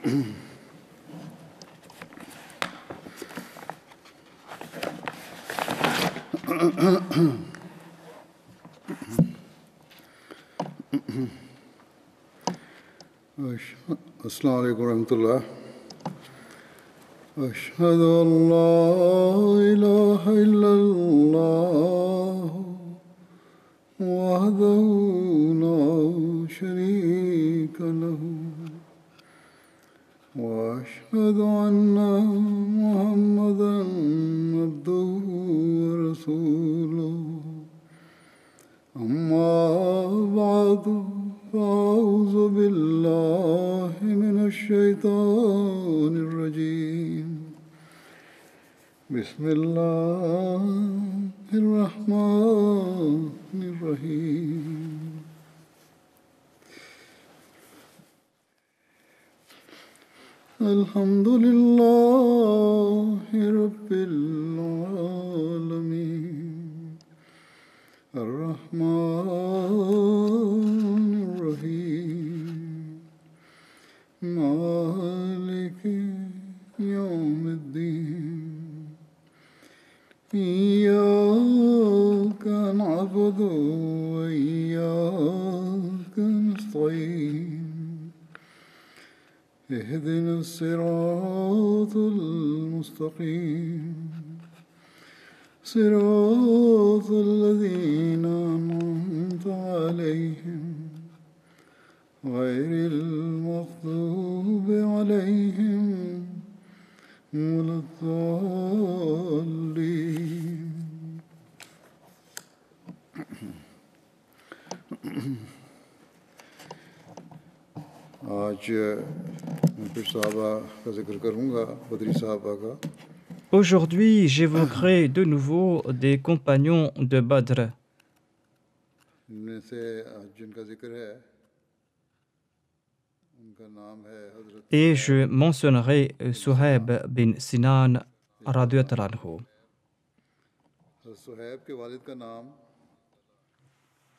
السلام عليكم ورحمة الله. أشهد أن لا إله إلا الله وحده لا شريك له وأشهد أن محمدا عبده ورسوله. أما بعد فأعوذ بالله من الشيطان الرجيم. بسم الله الرحمن الرحيم. الحمد لله رب العالمين الرحمن الرحيم مالك يوم الدين. إياك نعبد وإياك نستعين. اهدنا الصراط المستقيم صراط الذين أنعمت عليهم غير المغضوب عليهم ولا الضالين. आज मैं फिर साहबा का जिक्र करूँगा, बदरी साहबा का. Aujourd'hui, j'évoquerai de nouveau des compagnons de Badr. इनमें से जिनका जिक्र है उनका नाम है हजरत. Et je mentionnerai Suhaib bin Sinan radiyallahu anhu. हजरत सुहैब के वालिद का नाम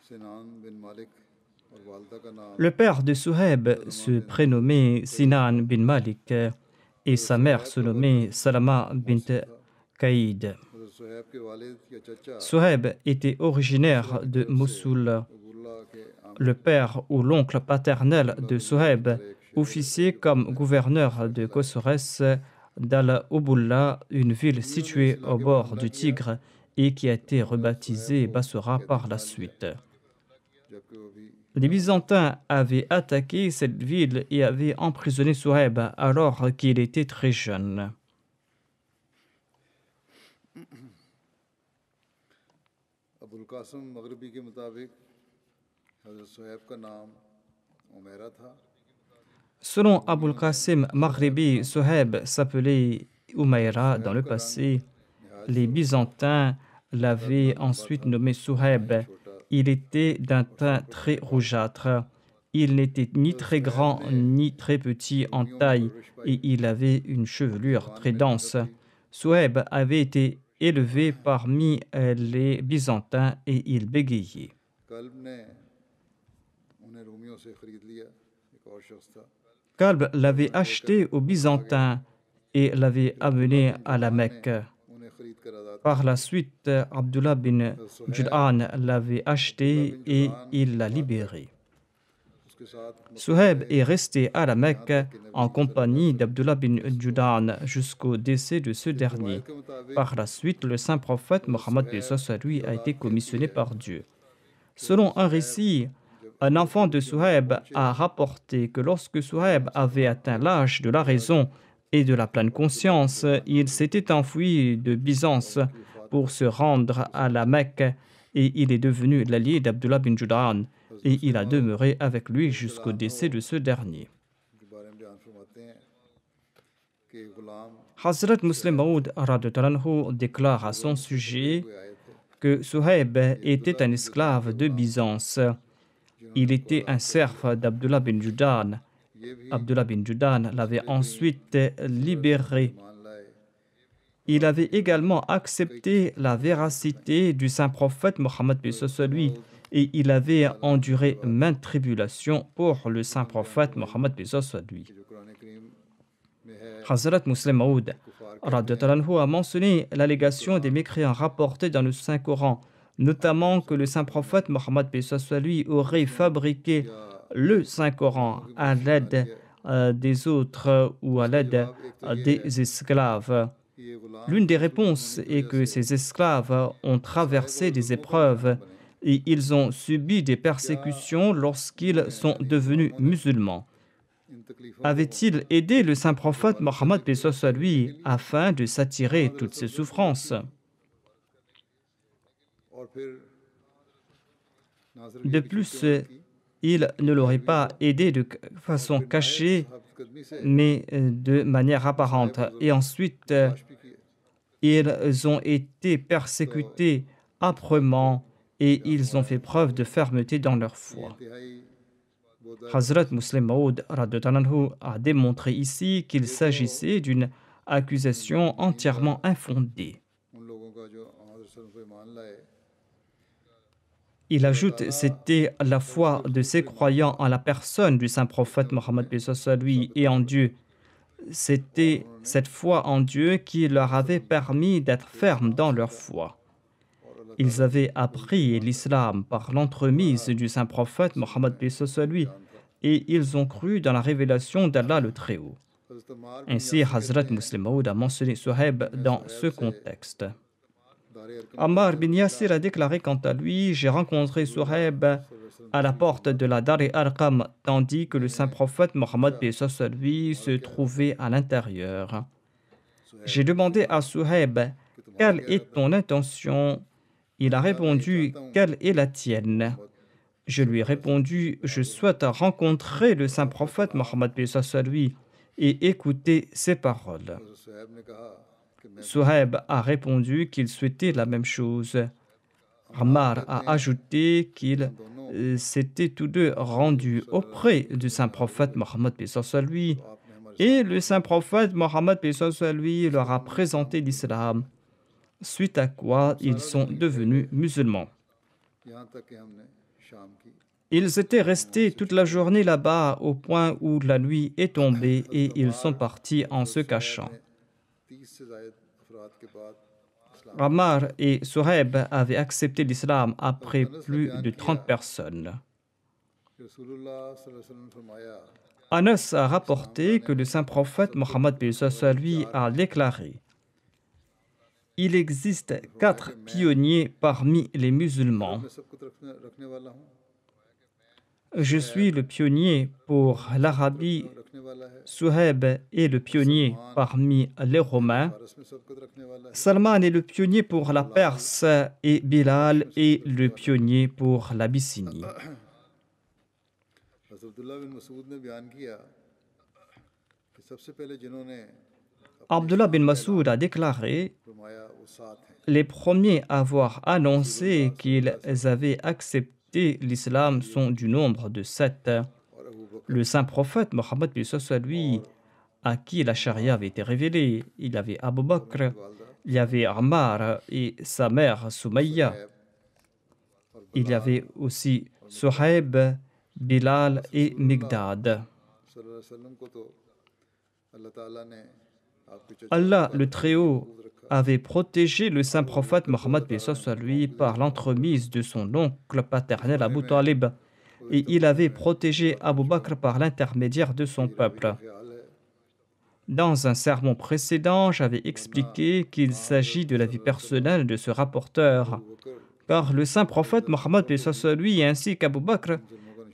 सिनान बिन मालिक और वालदा का नाम. Le père de Suhaib se prénommait Sinan bin Malik et sa mère se nommait Salama bint Kaïd. हजरत सुहैब के वालिद या चचा Suhaib était originaire de Mossoul. Abdullah के Le père ou l'oncle paternel de Suhaib officiait comme gouverneur de Kosores d'Al-Ubulla, une ville située au bord du Tigre et qui a été rebaptisée Bassora par la suite. जबकि वो भी Les Byzantins avaient attaqué cette ville et avaient emprisonné Suhaib alors qu'il était très jeune. Abul कासिम मगरिबी के मुताबिक हजरत सुहैब का नाम उमैरा था. Selon Abul Qasim Maghribi, Suhaib s'appelait Umayra dans le passé. Les Byzantins l'avaient ensuite nommé Suhaib. Il était d'un teint très rougeâtre. Il n'était ni très grand ni très petit en taille et il avait une chevelure très dense. Suhaib avait été élevé parmi les Byzantins et il bégayait. कल्ब ने उन्हें रोमियो से खरीद लिया. एक और शख्स था. Kalb l'avait acheté aux Byzantins et l'avait amené à la Mecque. उन्हें खरीद कर आज़ाद. Par la suite, Abdullah bin Jud'an l'avait acheté et il l'a libéré. उसके साथ Suhaib est resté à la Mecque en compagnie d'Abdullah bin Jud'an jusqu'au décès de ce dernier. के मुताबिक Par la suite, le saint prophète Mohammed lui a été commissionné par Dieu. Selon un récit, un enfant de Suhaib a rapporté que lorsque Suhaib avait atteint l'âge de la raison et de la pleine conscience, il s'était enfui de Byzance pour se rendre à la Mecque et il est devenu l'allié d'Abdullah bin Jud'an et il a demeuré avec lui jusqu'au décès de ce dernier. के बारे में बयान फरमाते हैं कि गुलाम Hazrat Muslim Maud radhiyallahu anhu déclare à son sujet हुए आए थे. que Suhaib était un esclave de Byzance. Il était un serf d'Abdullah bin Jud'an. Abdullah bin Jud'an l'avait ensuite libéré. मान लाए. Il avait également accepté la véracité du saint prophète Mohammed lui et il avait enduré maintes tribulations pour le saint prophète Mohammed lui. जो कुरान करीम Hazrat Muslim Maud radhiyallahu anhu a mentionné l'allégation des mécréants rapportés dans le Saint-Coran, notamment que le Saint-Prophète Mohammed lui aurait fabriqué le Saint-Coran à l'aide des autres ou à l'aide des esclaves. L'une des réponses est que ces esclaves ont traversé des épreuves et ils ont subi des persécutions lorsqu'ils sont devenus musulmans. Avait-il aidé le Saint-Prophète Mohammed lui afin de s'attirer toutes ces souffrances? De plus, il ne l'aurait pas aidé de façon cachée, mais de manière apparente. Et ensuite, ils ont été persécutés âprement et ils ont fait preuve de fermeté dans leur foi. Hazrat Muslim Maud a démontré ici qu'il s'agissait d'une accusation entièrement infondée. Il ajoute, c'était la foi de ces croyants en la personne du saint prophète Mohammed lui et en Dieu. C'était cette foi en Dieu qui leur avait permis d'être fermes dans leur foi. Ils avaient appris l'islam par l'entremise du saint prophète Mohammed lui et ils ont cru dans la révélation d'Allah le Très-Haut. Ainsi, Hazrat Muslim Maud a mentionné Suhaib dans ce contexte. Ammar bin Yasir a déclaré quant à lui, j'ai rencontré Suhaib à la porte de la Dar Arqam, tandis que le saint prophète Mohammed lui se trouvait à l'intérieur. J'ai demandé à Suhaib, quelle est ton intention? Il a répondu, quelle est la tienne? Je lui ai répondu, je souhaite rencontrer le saint prophète Mohammed lui et écouter ses paroles. Suhaib a répondu qu'il souhaitait la même chose. Ammar a ajouté qu'ils s'étaient tous deux rendus auprès du saint prophète Mohammed lui et le saint prophète Mohammed lui leur a présenté l'islam, suite à quoi ils sont devenus musulmans. Ils étaient restés toute la journée là-bas au point où la nuit est tombée et ils sont partis en se cachant. Ammar et Suhaib avaient accepté l'islam après plus de 30 personnes. Anas a rapporté que le saint prophète Mohammed lui a déclaré: il existe 4 pionniers parmi les musulmans. Je suis le pionnier pour l'Arabie, Suhaib est le pionnier parmi les Romains, Salman est le pionnier pour la Perse et Bilal est le pionnier pour l'Abyssinie. Abdullah bin Masoud a déclaré: les premiers à avoir annoncé qu'ils avaient accepté l'islam sont du nombre de 7. Le saint prophète Mohammed lui, à qui la charia avait été révélée, il y avait Abu Bakr, il y avait Ammar et sa mère Soumaïa. Il y avait aussi Suhaib, Bilal et Migdad. Allah le Très-Haut avait protégé le saint prophète Mohammed lui par l'entremise de son oncle paternel Abu Talib et il avait protégé Abu Bakr par l'intermédiaire de son peuple. Dans un sermon précédent, j'avais expliqué qu'il s'agit de la vie personnelle de ce rapporteur, car le saint prophète Mohammed lui ainsi qu'Abu Bakr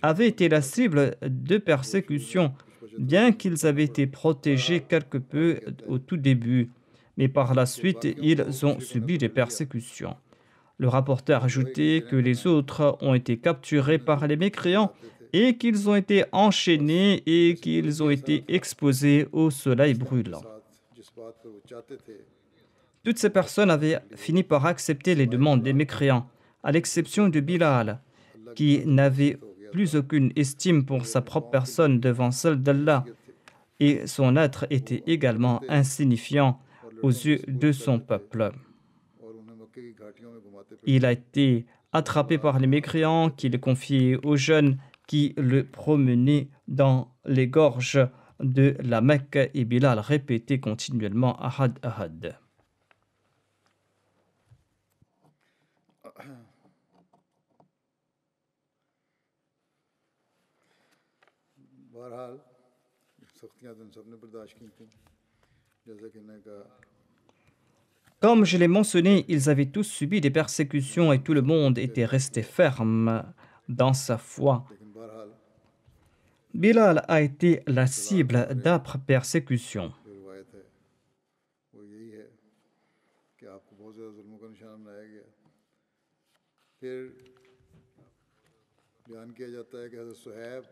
avaient été la cible de persécutions, bien qu'ils avaient été protégés quelque peu au tout début, mais par la suite, ils ont subi des persécutions. Le rapporteur a ajouté que les autres ont été capturés par les mécréants et qu'ils ont été enchaînés et qu'ils ont été exposés au soleil brûlant. Toutes ces personnes avaient fini par accepter les demandes des mécréants, à l'exception de Bilal, qui n'avait plus aucune estime pour sa propre personne devant celle d'Allah, et son être était également insignifiant aux yeux de son peuple. Il a été attrapé par les mécréants qui le confiaient aux jeunes qui le promenaient dans les gorges de la Mecque et Bilal répétait continuellement Ahad, Ahad. बहरहाल सख्तियां तो सबने बर्दाश्त की थी जैसा कि मैंने कहा Comme je l'ai mentionné, ils avaient tous subi des persécutions et tout le monde était resté ferme dans sa foi. लेकिन बहरहाल Bilal a été la cible d'âpres persécutions. जो रिवायत है वो यही है कि आपको बहुत ज़्यादा जुल्मों का निशाना बनाया गया फिर बयान किया जाता है कि हज़रत सुहैब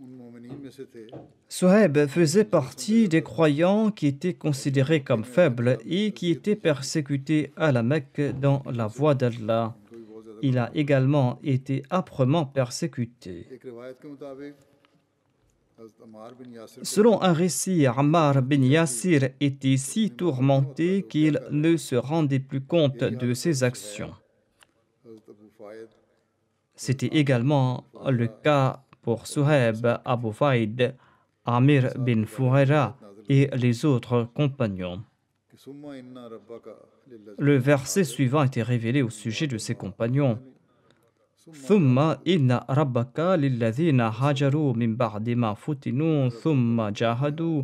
उन मोमिनीन में से थे Suhaib faisait partie des croyants qui étaient considérés comme faibles et qui étaient persécutés à la Mecque dans la voie d'Allah. इनको भी बहुत ज़्यादा Il a également été âprement persécuté. एक रिवायत के मुताबिक हज़रत अम्मार बिन यासिर को Selon un récit, Ammar bin Yassir était si tourmenté qu'il ne se rendait plus compte de ses actions. हज़रत अबू फ़ायद C'était également le cas pour Suhaib, Abu Faïd, Amir bin Fuhaira et les autres compagnons. कि सुम्मा इन्ना रब्बका लिल्लज़ी Le verset suivant était révélé au sujet de ses compagnons. ثم إن ربك للذين هاجروا من بعد ما فتنوا ثم جاهدوا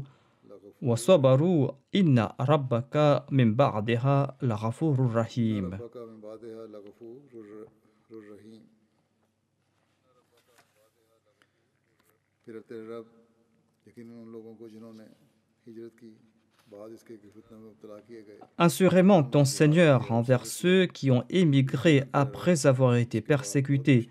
وصبروا إن ربك من بعدها لغفور رحيم. रब्बका मिन बादिहा लगफूरुर रहीम फिर तेरे रब यकीनन उन लोगों को जिन्होंने हिजरत की बाद इसके कि फितने में मुब्तला किए गए Assurément, ton Seigneur envers ceux qui ont émigré après avoir été persécutés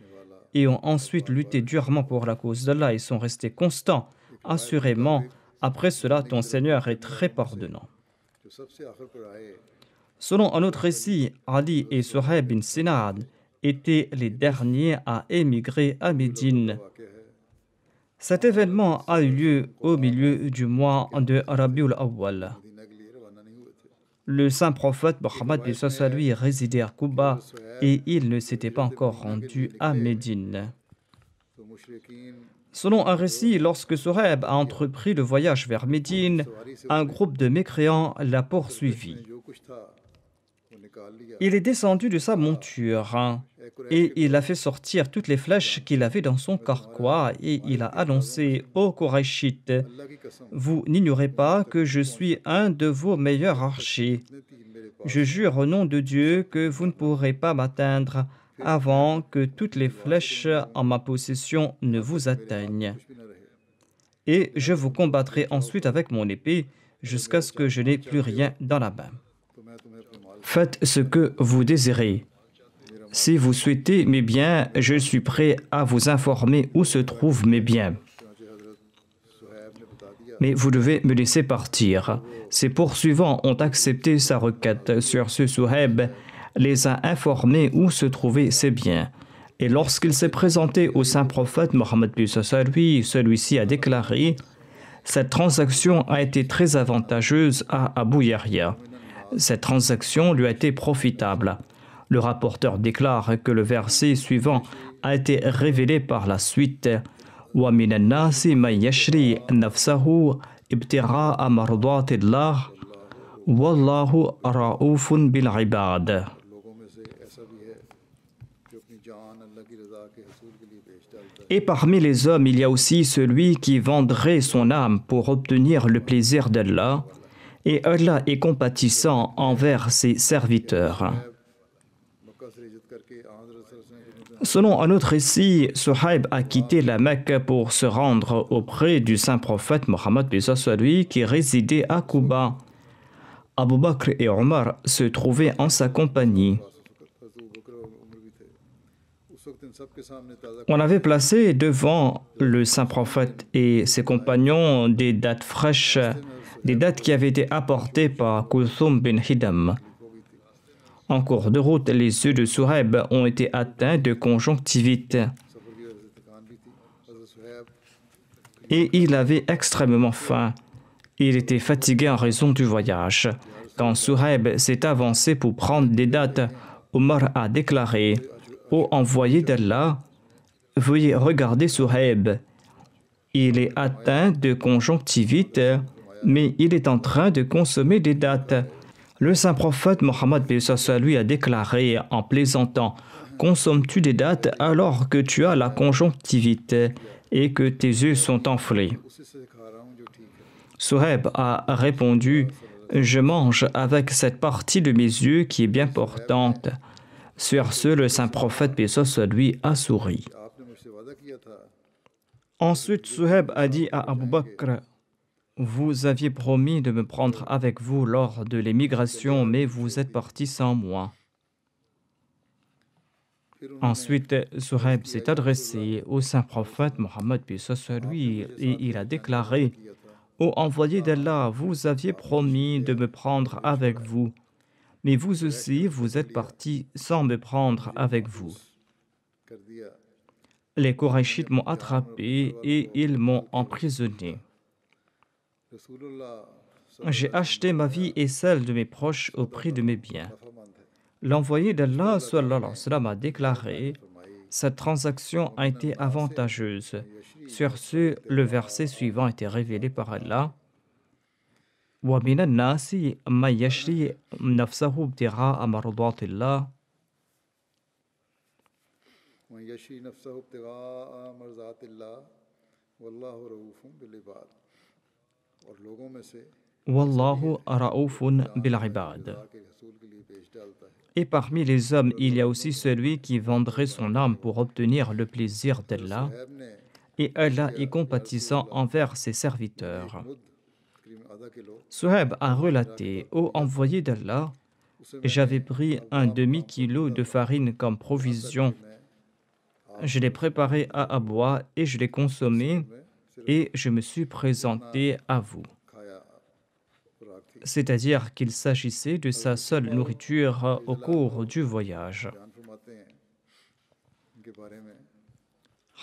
et ont ensuite lutté durement pour la cause d'Allah et sont restés constants. Assurément, après cela, ton Seigneur est très pardonnant. जो सबसे आखिर पर आए Selon un autre récit, Ali et Suhaib bin Sinad étaient les derniers à émigrer à Médine. वाक़या है Cet événement a eu lieu au milieu du mois de Rabiul Awwal. Medina के लिए रवाना नहीं हुए थे Le saint prophète Mohammed lui résidait à Quba et il ne s'était pas encore rendu à Médine. तो मुशरिकीन Selon un récit, lorsque Suhaib a entrepris le voyage vers Médine, un groupe de mécréants l'a poursuivi. जो कुछ था वो निकाल लिया Il est descendu de sa monture et il a fait sortir toutes les flèches qu'il avait dans son carquois et il a annoncé aux Qurayshites: अल्लाह की कसम Vous n'ignorez pas que je suis un de vos meilleurs archers. इतने तीर मेरे पास Je jure au nom de Dieu que vous ne pourrez pas m'atteindre avant que toutes les flèches en ma possession ne vous atteignent. कुछ भी न रहे Et je vous combattrai ensuite avec mon épée jusqu'à ce que je n'ai plus rien dans la main. तो मैं तुम्हें अपने माल Faites ce que vous désirez. Si vous souhaitez mes biens, je suis prêt à vous informer où se trouvent mes biens. चुनांचे हज़रत सुहैब ने बता दिया Mais vous devez me laisser partir. Ses poursuivants ont accepté sa requête. Sur ce, Suhaib les a informés où se trouvaient ses biens. Et lorsqu'il s'est présenté au saint prophète Mohammed lui, celui-ci a déclaré: Cette transaction a été très avantageuse à Abu Yahya. Cette transaction lui a été profitable. Le rapporteur déclare que le verset suivant a été révélé par la suite. وَمِنَ النَّاسِ مَن يَشْرِي نَفْسَهُ ابْتِغَاءَ مَرْضَاتِ اللَّهِ وَاللَّهُ رَءُوفٌ بِالْعِبَادِ. लोगों में से ऐसा भी है जो अपनी जान अल्लाह की रज़ा के हसूल के लिए बेच डालता है Et parmi les hommes, il y a aussi celui qui vendrait son âme pour obtenir le plaisir d'Allah. Et Allah est compatissant envers ses serviteurs. मक्का से हिजरत करके हज़रत सल्लल्लाहु अलैहि वसल्लम Selon un autre récit, Suhaib a quitté la Mecque pour se rendre auprès du saint prophète Mohammed lui qui résidait à Quba. Abu Bakr et Omar se trouvaient en sa compagnie. हज़रत अबू बकर और उमर भी थे उस वक्त इन सब के सामने ताज़ा On avait placé devant le saint prophète et ses compagnons des dattes fraîches, des dattes qui avaient été apportées par Kulthum bin Hidam. En cours de route, les yeux de Suhaib ont été atteints de conjonctivite सफ़र की वजह से थकान भी थी हज़रत Suhaib et il avait extrêmement faim. Il était fatigué en raison du voyage. Quand Suhaib s'est avancé pour prendre des dattes, Omar a déclaré: Ô envoyé d'Allah, veuillez regarder Suhaib. Il est atteint de conjonctivite, mais il est en train de consommer des dattes. Le saint prophète Mohammed lui a déclaré en plaisantant: consommes-tu des dattes alors que tu as la conjonctivite et que tes yeux sont enflés? Suhaib a répondu: je mange avec cette partie de mes yeux qui est bien portante. Sur ce, le saint prophète lui a souri. Ensuite, Suhaib a dit à Abu Bakr: vous aviez promis de me prendre avec vous lors de l'émigration, mais vous êtes parti sans moi. Ensuite, Suhaib s'est adressé au saint prophète Mohammed et il a déclaré: ô envoyé d'Allah, vous aviez promis de me prendre avec vous, mais vous aussi, vous êtes parti sans me prendre avec vous. Les Qurayshites m'ont attrapé et ils m'ont emprisonné. J'ai acheté ma vie et celle de mes proches au prix de mes biens. L'envoyé d'Allah sallallahu alayhi wa sallam a déclaré: cette transaction a été avantageuse. Sur ce, le verset suivant a été révélé par Allah: وَمِنَ النَّاسِ مَن يَشْرِي نَفْسَهُ ابْتِغَاءَ مَرْضَاتِ اللَّهِ وَاللَّهُ رَءُوفٌ بِالْعِبَادِ. Et parmi les hommes, il y a aussi celui qui vendrait son âme pour obtenir le plaisir d'Allah, et Allah est compatissant envers ses serviteurs. Suhaib a relaté: ô envoyé d'Allah, j'avais pris un demi-kilo de farine comme provision. Je l'ai préparé à boire et je l'ai consommé, et je me suis présenté à vous. C'est-à-dire qu'il s'agissait de sa seule nourriture au cours du voyage.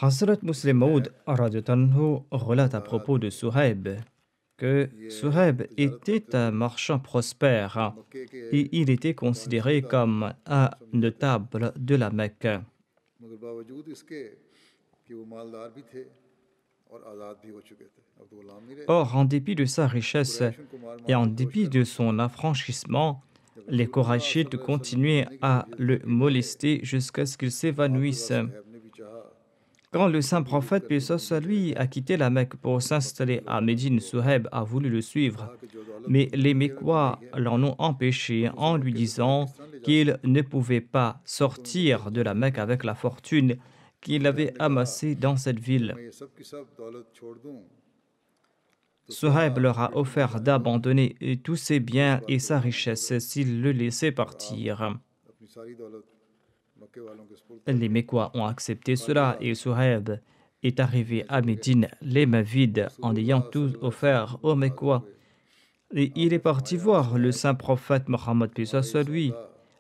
Hazrat Muslim Maud relate à propos de Suhaib que Suhaib était un marchand prospère et il était considéré comme un notable de la Mecque. Or, en dépit de sa richesse et en dépit de son affranchissement, les Qurayshites continuaient à le molester jusqu'à ce qu'il s'évanouisse. Quand le saint prophète, paix soit lui, a quitté la Mecque pour s'installer à Médine, Suhaib a voulu le suivre, mais les Mécois l'en ont empêché en lui disant qu'il ne pouvait pas sortir de la Mecque avec la fortune qu'il avait amassée dans cette ville. Suhaib leur a offert d'abandonner tous ses biens et sa richesse s'il le laissait partir. Les Mécois ont accepté cela et Suhaib est arrivé à Médine les mains vides en ayant tout offert aux Mécois. Et il est parti voir le saint prophète Mohammed, paix soit lui.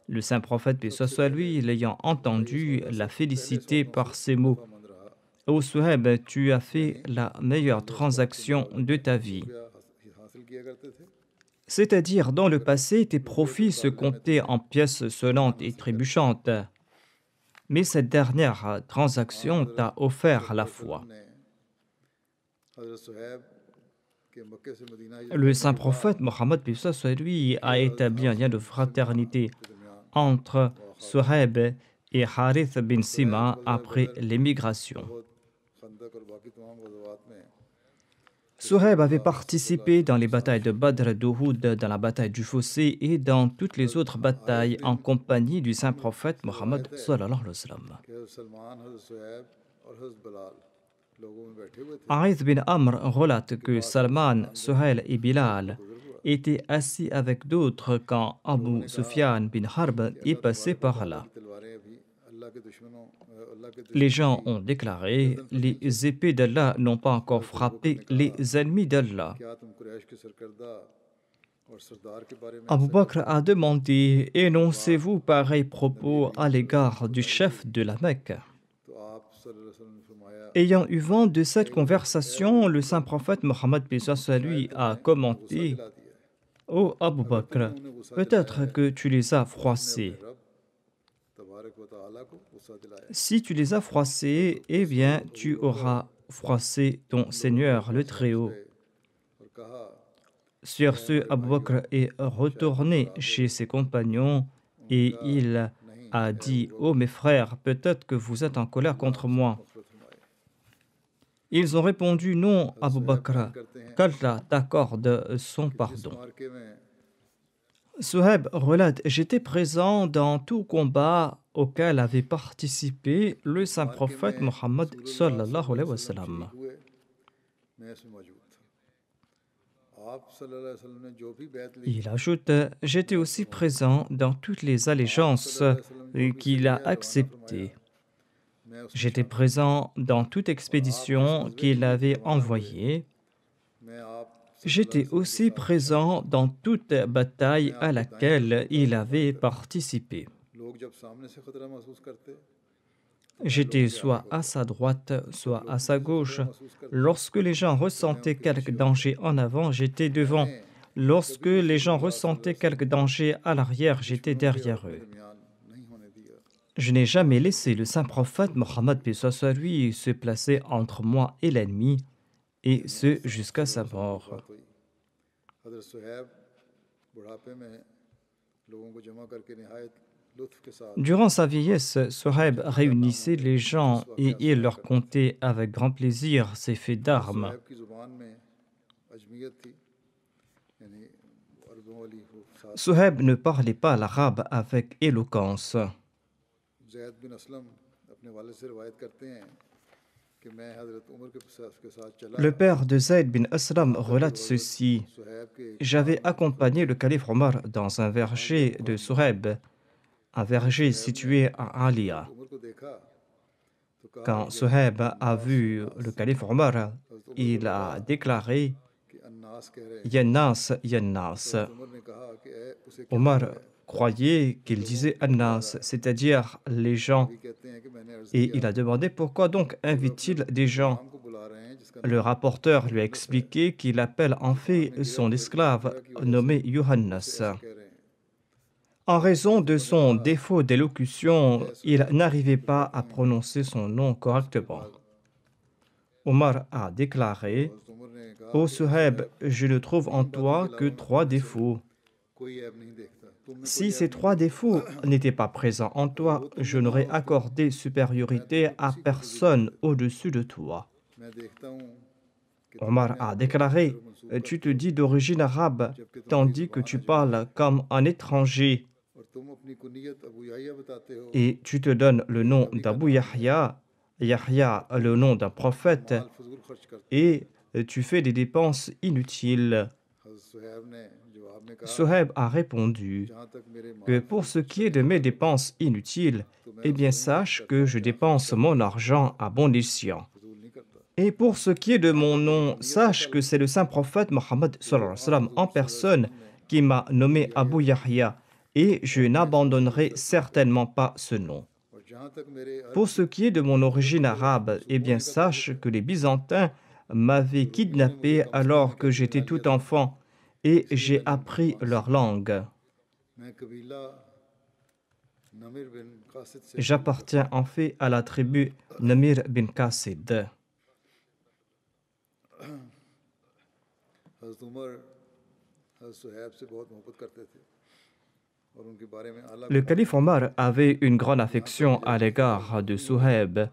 Le saint prophète, paix soit lui, l'ayant entendu, l'a félicité par ces mots: ô Suhaib, tu as fait la meilleure transaction de ta vie. C'est-à-dire, dans le passé, tes profits se comptaient en pièces sonnantes et trébuchantes. Mais cette dernière transaction t'a offert la foi. Le saint prophète Mohammed, paix soit lui, a établi un lien de fraternité entre Suhaib et Harith bin Sima après l'émigration. Suhaib avait participé dans les batailles de Badr, d'Uhud, dans la bataille du Fossé et dans toutes les autres batailles en compagnie du saint prophète Mohammed sallallahu alayhi wa sallam. Harith bin Amr relate que Salman, Suhail et Bilal étaient assis avec d'autres quand Abu Sufyan bin Harb est passé par là. Les gens ont déclaré: les épées d'Allah n'ont pas encore frappé les ennemis d'Allah. Abu Bakr a demandé: énoncez-vous pareil propos à l'égard du chef de la Mecque. Ayant eu vent de cette conversation, le saint prophète Mohammed, paix soit lui, a commenté: ô Abu Bakr, peut-être que tu les as froissés. Si tu les as froissés, eh bien, tu auras froisser ton Seigneur, le Très-Haut. Sur ce, Abu Bakr est retourné chez ses compagnons et il a dit « Oh mes frères, peut-être que vous êtes en colère contre moi. » Ils ont répondu « Non, Abu Bakr, qu'Allah t'accorde son pardon. » Suhaib relate « J'étais présent dans tout combat auquel avait participé le saint prophète Mohammed sallallahu alayhi wa sallam. » Il ajoute « J'étais aussi présent dans toutes les allégeances qu'il a acceptées. J'étais présent dans toute expédition qu'il avait envoyée. J'étais aussi présent dans toute bataille à laquelle il avait participé. J'étais soit à sa droite, soit à sa gauche. Lorsque les gens ressentaient quelque danger en avant, j'étais devant. Lorsque les gens ressentaient quelque danger à l'arrière, j'étais derrière eux. Je n'ai jamais laissé le saint prophète Mohammed paix soit lui se placer entre moi et l'ennemi, et ce jusqu'à sa mort. » Durant sa vieillesse, Suhaib réunissait les gens et il leur contait avec grand plaisir ses faits d'armes. Suhaib ne parlait pas l'arabe avec éloquence. Le père de Zayd bin Aslam relate ceci. J'avais accompagné le calife Omar dans un verger de Suhaib, un verger situé à Alia. Quand Suhaib a vu le calife Omar, il a déclaré Yannas, Yannas. Omar croyait qu'il disait Annas, c'est-à-dire les gens. Et il a demandé pourquoi donc invite-t-il des gens. Le rapporteur lui a expliqué qu'il appelle en fait son esclave nommé Yohannas. En raison de son défaut d'élocution, il n'arrivait pas à prononcer son nom correctement. Omar a déclaré « Ô Suhaib, je ne trouve en toi que 3 défauts. Si ces 3 défauts n'étaient pas présents en toi, je n'aurais accordé supériorité à personne au-dessus de toi. » Omar a déclaré « Tu te dis d'origine arabe, tandis que tu parles comme un étranger. Et tu te donnes le nom d'Abu Yahya, Yahya le nom d'un prophète, et tu fais des dépenses inutiles. » Suhaib a répondu que pour ce qui est de mes dépenses inutiles, eh bien sache que je dépense mon argent à bon escient. Et pour ce qui est de mon nom, sache que c'est le saint prophète Mohammed sallallahu alayhi wa sallam en personne qui m'a nommé Abu Yahya, et je n'abandonnerai certainement pas ce nom. Pour ce qui est de mon origine arabe, eh bien sache que les Byzantins m'avaient kidnappé alors que j'étais tout enfant, et j'ai appris leur langue. J'appartiens en fait à la tribu Namir bin Qasid. Le calife Omar avait une grande affection à l'égard de Suhaib.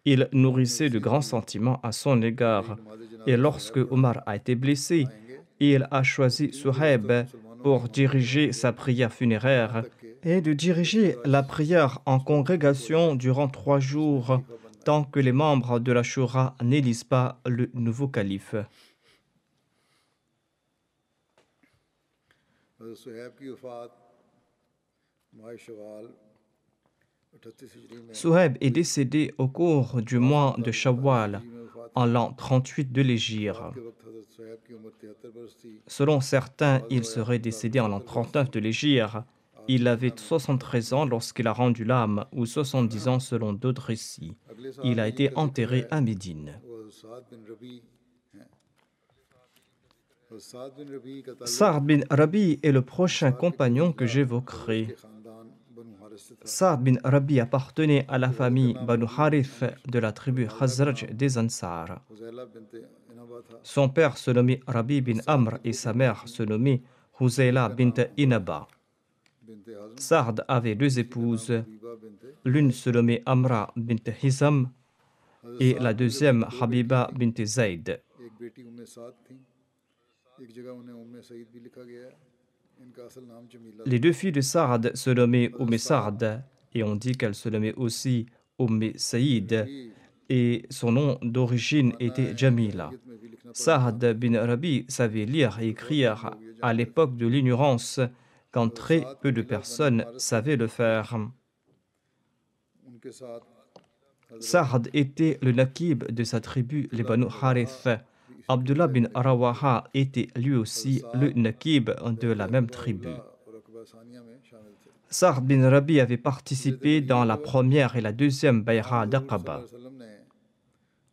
Il nourrissait de grands sentiments à son égard. Et lorsque Omar a été blessé, il a choisi Suhaib pour diriger sa prière funéraire et de diriger la prière en congrégation durant 3 jours, tant que les membres de la Shura n'élisent pas le nouveau calife. Suhaib est décédé au cours du mois de Shawwal, en l'an 38 de l'Hégire. Selon certains, il serait décédé en l'an 39 de l'Hégire. Il avait 73 ans lorsqu'il a rendu l'âme, ou 70 ans selon d'autres récits. Il a été enterré à Médine. Sa'd bin Rabi est le prochain compagnon que j'évoquerai. Saad bin Rabi appartenait à la famille Banu Harith de la tribu Khazraj des Ansar. हुज़ैला बिनते इनबा था Son père se nommait Rabi bin Amr et sa mère se nommait Huzayla bint Inaba. बिनते आज़म Saad avait deux épouses. Habiba बिनते L'une se nommait Amra bint Hizam et la deuxième Habiba bint Zayd. एक बेटी उम्मे साद थी एक जगह उन्हें उम्मे सईद भी लिखा गया है इनका असल नाम Jamila Les deux filles de Saad se nommaient Saad et on dit qu'elle se nommait aussi Saïd et son nom d'origine était Jamila. में भी लिखना Saad bin Rabi savait lire et écrire à l'époque de l'ignorance quand très peu de personnes savaient le faire. उनके साथ Saad était le nakib de sa tribu, les Banu Harith. Abdullah bin Rawaha était lui aussi le nakib de la même tribu. और अकबा सानिया में शामिल थे Saad bin Rabi avait participé dans la première et la deuxième bay'a d'Aqaba. वसल्लम ने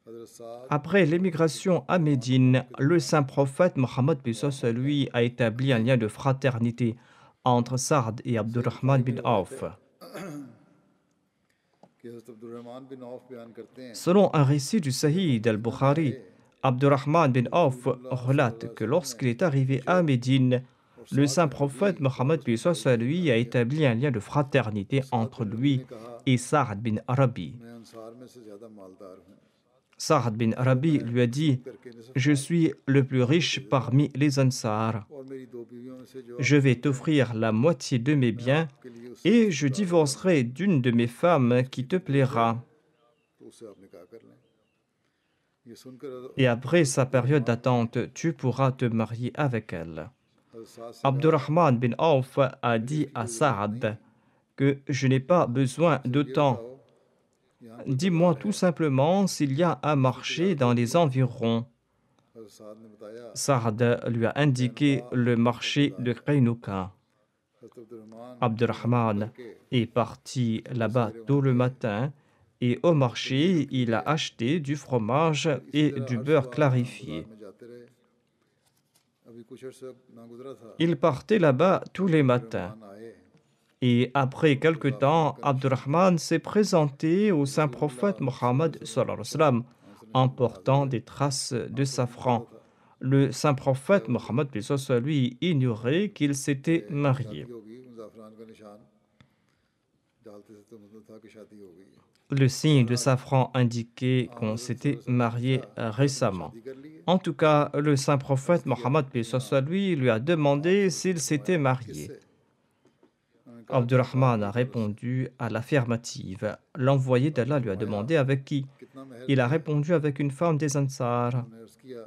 हज़रत साद Après l'émigration à Médine, le saint prophète Mohammed lui a établi un lien de fraternité entre Saad et Abdurrahman bin Auf. कि हज़रत अब्दुर्रहमान बिन औफ बयान करते हैं Selon un récit du Sahih al-Bukhari, Abdurrahman bin Auf relate que lorsqu'il est arrivé à Médine, le saint prophète Mohammed lui a établi un lien de fraternité entre lui et Saad bin Rabi. मैं अंसार में से ज़्यादा मालदार हूँ Saad bin Rabi lui a dit « Je suis le plus riche parmi les Ansar. और मेरी दो बीवियों में से जो Je vais t'offrir la moitié de mes biens et je divorcerai d'une de mes femmes qui te plaira. तो उससे आप निकाह कर लें ये सुनकर Et après sa période d'attente, tu pourras te marier avec elle. » हज़रत साद से Abdurrahman bin Auf a dit à Saad que je n'ai pas besoin de temps. Dis-moi tout simplement s'il y a un marché dans les environs. हज़रत साद ने बताया Saad lui a indiqué le marché de Qaynuka. हज़रत Abdurrahman Abdurrahman est parti là-bas tôt le matin et au marché, il a acheté du fromage et du beurre clarifié. में जाते रहे अभी कुछ अर्सा ना गुजरा था Il partait là-bas tous les matins. मान आए Et après quelque temps, Abdurrahman s'est présenté au saint prophète Mohammed en portant des traces de safran. Le saint prophète Mohammed lui ignorait qu'il s'était marié. होगी ज़ाफ़रान का निशान डालते थे तो मतलब था कि शादी हो गई है Le signe de safran indiquait qu'on s'était marié récemment. शादी कर ली है En tout cas, le saint prophète Mohammed lui a demandé s'il s'était marié. Abdurrahman a répondu à l'affirmative. L'envoyé d'Allah lui a demandé avec qui. कितना महल Il a répondu avec une femme des Ansar. ने अर्ज़ किया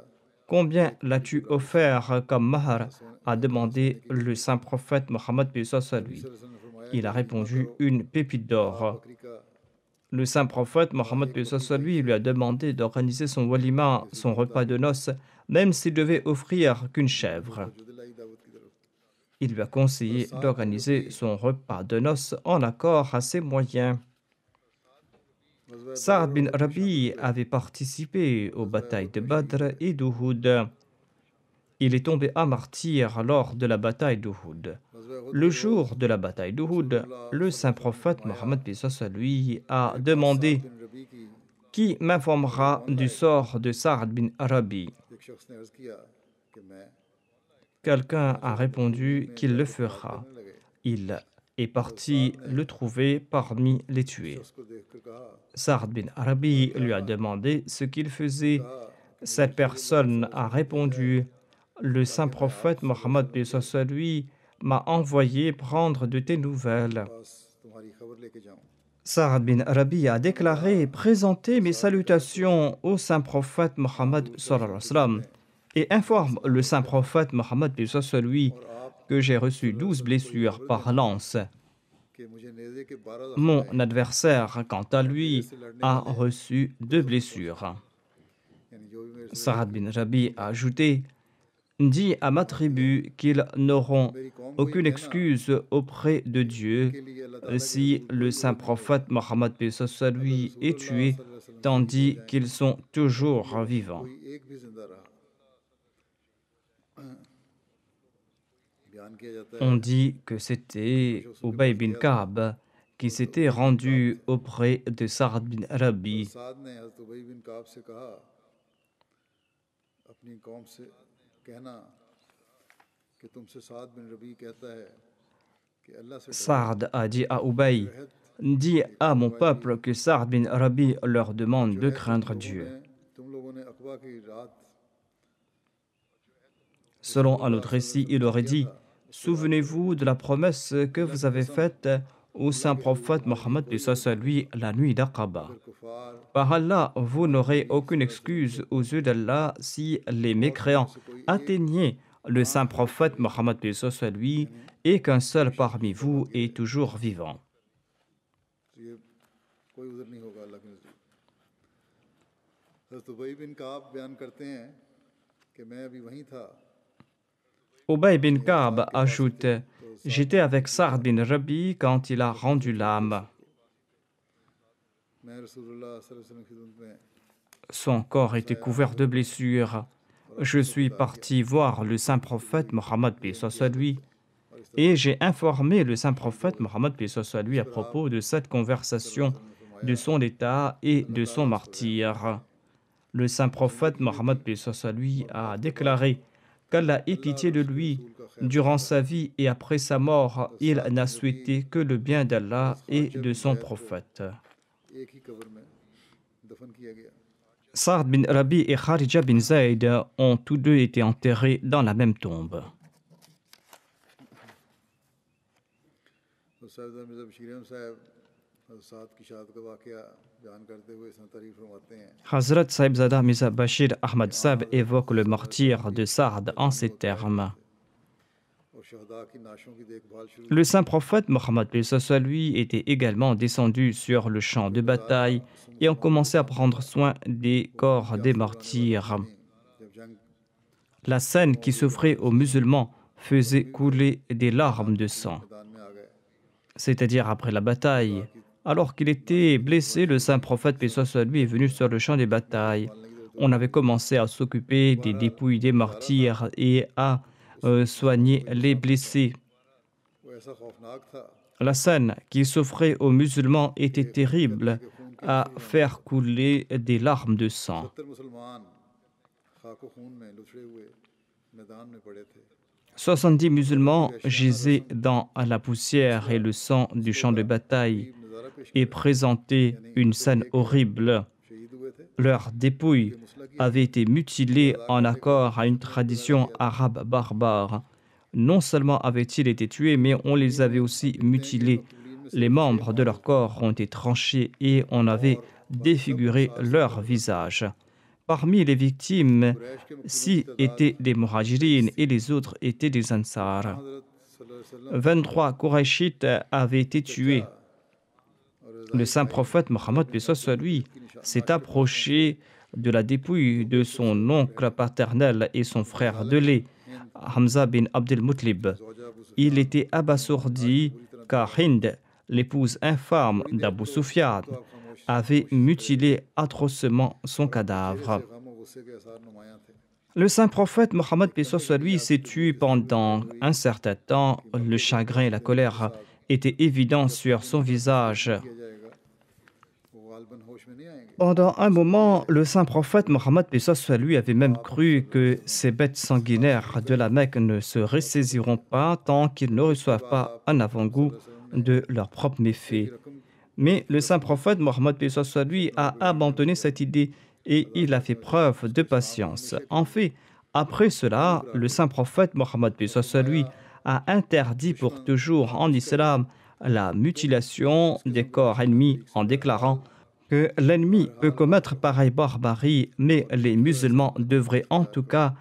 Combien l'as-tu offert comme mahar a demandé le saint prophète Mohammed lui. रसूल ने फरमाया Il a répondu une pépite d'or. बकरी का Le saint prophète Mohammed lui a demandé d'organiser son walima, son repas de noces, même s'il devait offrir qu'une chèvre. जो दिलाई दावत की तरफ Il lui a conseillé d'organiser son repas de noces en accord à ses moyens. Saad bin Rabi avait participé aux batailles de Badr et d'Uhud. Il est tombé à martyr lors de la bataille d'Uhud. Le jour de la bataille d'Uhud, le saint prophète Mohammed lui a demandé बिन रबी की qui m'informera du sort de Saad bin Rabi. एक शख्स ने अर्ज़ किया कि मैं Quelqu'un a répondu qu'il le fera. Il est parti le trouver parmi les tués. उसको देखकर कहा Saad bin Rabi lui a demandé ce qu'il faisait. Cette personne a répondu le saint prophète Mohammed lui m'a envoyé prendre de tes nouvelles. बस तुम्हारी खबर लेके जाऊं Saad bin Rabi a déclaré présenter mes salutations au saint prophète Mohammed et informe le saint prophète Mohammed lui que j'ai reçu 12 blessures par lance. कि मुझे नेज़े के 12 Mon adversaire, quant à lui, a reçu 2 blessures. यानी जो भी मेरे Saad bin Rabi a ajouté dis à ma tribu qu'ils n'auront aucune excuse auprès de Dieu si le saint prophète Mohammed lui est tué, tandis qu'ils sont toujours vivants. कोई एक भी जिंदा रहा बयान किया जाता On है dit que c'était Ubay bin Ka'b qui s'était rendu auprès de Sa'd bin Rabi. साद ने हज़रत उबई बिन काब से कहा अपनी कौम से कहना कि तुमसे साद बिन रबी कहता है कि अल्लाह से डरो Sa'd a dit à Ubay, dis à mon peuple que Sa'd bin Rabi leur demande de craindre Dieu. तुम लोगों ने अकबा की रात Selon un autre récit, il aurait dit, souvenez-vous de la promesse que vous avez faite au saint prophète Mohammed lui la nuit d'Aqaba. कुफार Par Allah, vous n'aurez aucune excuse aux yeux d'Allah si les mécréants atteignaient le saint prophète Mohammed lui et qu'un seul parmi vous est toujours vivant. ये कोई उधर नहीं होगा अल्लाह के नज़दीक हज़रत उबई बिन काब बयान करते हैं कि मैं अभी वहीं था Ubay bin Ka'b ajoute, j'étais avec Sa'd bin Rabi quand il a rendu l'âme. मैं रसूलुल्लाह सल्लल्लाहु अलैहि वसल्लम की खिदमत में Son corps était couvert de blessures. Je suis parti voir le saint prophète Mohammed lui et j'ai informé le saint prophète Mohammed lui à propos de cette conversation, de son état et de son martyre. Le saint prophète Mohammed lui a déclaré qu'Allah ait pitié de lui. Durant sa vie et après sa mort, il n'a souhaité que le bien d'Allah et de son prophète. एक ही कब्र में दफन किया गया Sa'd bin Rabi et Kharija bin Zayd ont tous deux été enterrés dans la même tombe. तो सरदार मिर्ज़ा बशीर अहमद साहब हज़रत साद की शहादत का वाक़या बयान करते हुए इसमें तारीफ़ फरमाते हैं Hazrat Sahibzada Mirza Bashir Ahmad Sahib évoque le martyre de Sa'd en ces termes. और शहदा की नाशों की देखभाल शुरू Le saint prophète Mohammed lui était également descendu sur le champ de bataille et ont commencé à prendre soin des corps des martyrs. जब जंग La scène qui s'offrait aux musulmans faisait couler des larmes de sang. मैदान में आ गए C'est-à-dire après la bataille. Alors qu'il était blessé, le saint prophète paix soit sur lui est venu sur le champ des batailles. On avait commencé à s'occuper des dépouilles des martyrs et à soigner les blessés. वो ऐसा खौफनाक था La scène qui s'offrait aux musulmans était terrible à faire couler des larmes de sang. 70 मुसलमान खाको खून में लुथड़े हुए मैदान में पड़े थे 70 musulmans gisaient dans la poussière et le sang du champ de bataille नज़ारा पेश et présentaient une scène horrible. शहीद हुए थे Leurs dépouilles avaient été mutilées en accord à une tradition arabe barbare. Non seulement avaient-ils été tués, mais on les avait aussi mutilés. Les membres de leur corps ont été tranchés et on avait défiguré leur visage. Parmi les victimes, 6 étaient des muhajirines et les autres étaient des ansar. हज़रत सल्लल्लाहु अलैहि वसल्लम 23 Qurayshites avaient été tués. Le saint prophète Mohammed lui s'est approché de la dépouille de son oncle paternel et son frère de lait, Hamza bin Abdel Muttalib. Il était abasourdi car Hind, l'épouse infâme d'Abu Sufyan, avait mutilé atrocement son cadavre. गम और गुस्से के आसार नुमायां थे Le saint prophète Mohammed lui s'est tué pendant un certain temps. Le chagrin et la colère étaient évidents sur son visage. किया जाएगा वो गालबन होश में नहीं आएंगे Pendant un moment, le saint prophète Mohammed lui avait même cru que ces bêtes sanguinaires de la Mecque ne se ressaisiront pas tant qu'ils ne reçoivent pas un avant-goût de leurs propres méfaits. Mais le saint prophète Mohammed lui a abandonné cette idée et il a fait preuve de patience. En fait, après cela, le saint prophète Mohammed lui a interdit pour toujours en islam la mutilation des corps ennemis en déclarant que l'ennemi peut commettre pareille barbarie, mais les musulmans devraient en tout cas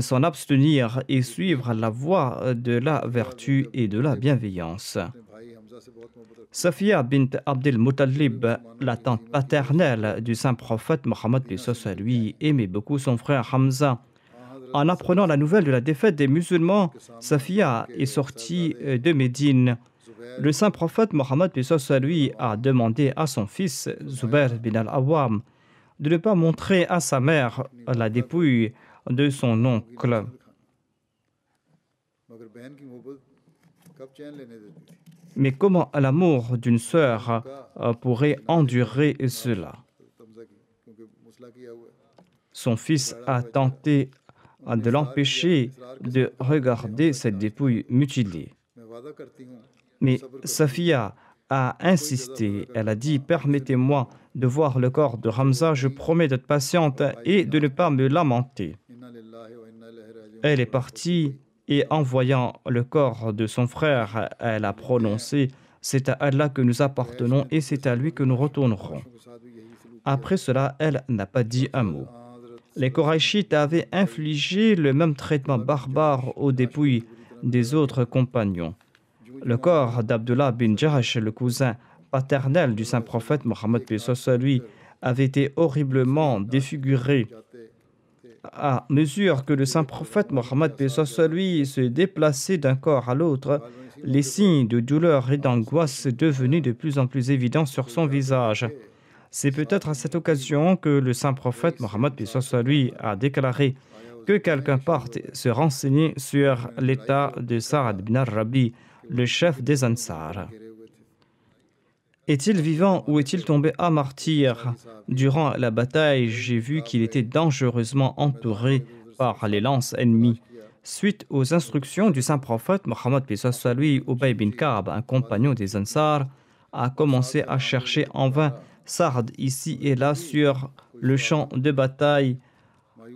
s'en abstenir et suivre la voie de la vertu et de la bienveillance. भाई हमजा से बहुत मोहब्बत रखते Safia bint Abdel Muttalib, la tante paternelle du saint prophète Mohammed lui, aimait beaucoup son frère Hamza. En apprenant la nouvelle de la défaite des musulmans, Safia est sortie de Médine. Le saint prophète Mohammed lui a demandé à son fils Zubair bin al-Awwam de ne pas montrer à sa mère la dépouille de son oncle. मगर बहन की मोहब्बत कब चैन लेने देती थी। Mais comment l'amour d'une sœur pourrait endurer cela? तमजा की क्योंकि मुसला किया हुआ है। Son fils a tenté de l'empêcher de regarder cette dépouille mutilée. मैं वादा करती हूँ Mais Safia a insisté. Elle a dit, permettez-moi de voir le corps de Hamza, je promets d'être patiente et de ne pas me lamenter. इन्ना लिल्लाहि व इन्ना इलैहि राजिऊन। Elle est partie et en voyant le corps de son frère, elle a prononcé, c'est à Allah que nous appartenons et c'est à lui que nous retournerons. के साथ भी यही सलूक Après cela, elle n'a pas dit un mot. हज़रत Les Korachites avaient infligé le même traitement barbare aux dépouilles des autres compagnons. Le corps d'Abdullah bin Jahash, le cousin paternel du saint prophète Mohammed lui, avait été horriblement défiguré. À mesure que le saint prophète Mohammed lui se déplaçait d'un corps à l'autre, les signes de douleur et d'angoisse devenaient de plus en plus évidents sur son visage. C'est peut-être à cette occasion que le saint prophète Mohammed lui a déclaré que quelqu'un parte se renseigner sur l'état de Saad bin al-Rabi, le chef des Ansar. घेरे हुए थे। Est-il vivant ou est-il tombé à martyr? Durant la bataille, j'ai vu qu'il était dangereusement entouré par les lances ennemies. Suite aux instructions du saint prophète Mohammed lui, Ubay bin Ka'b, un compagnon des Ansar, a commencé à chercher en vain Saad ici et là sur le champ de bataille.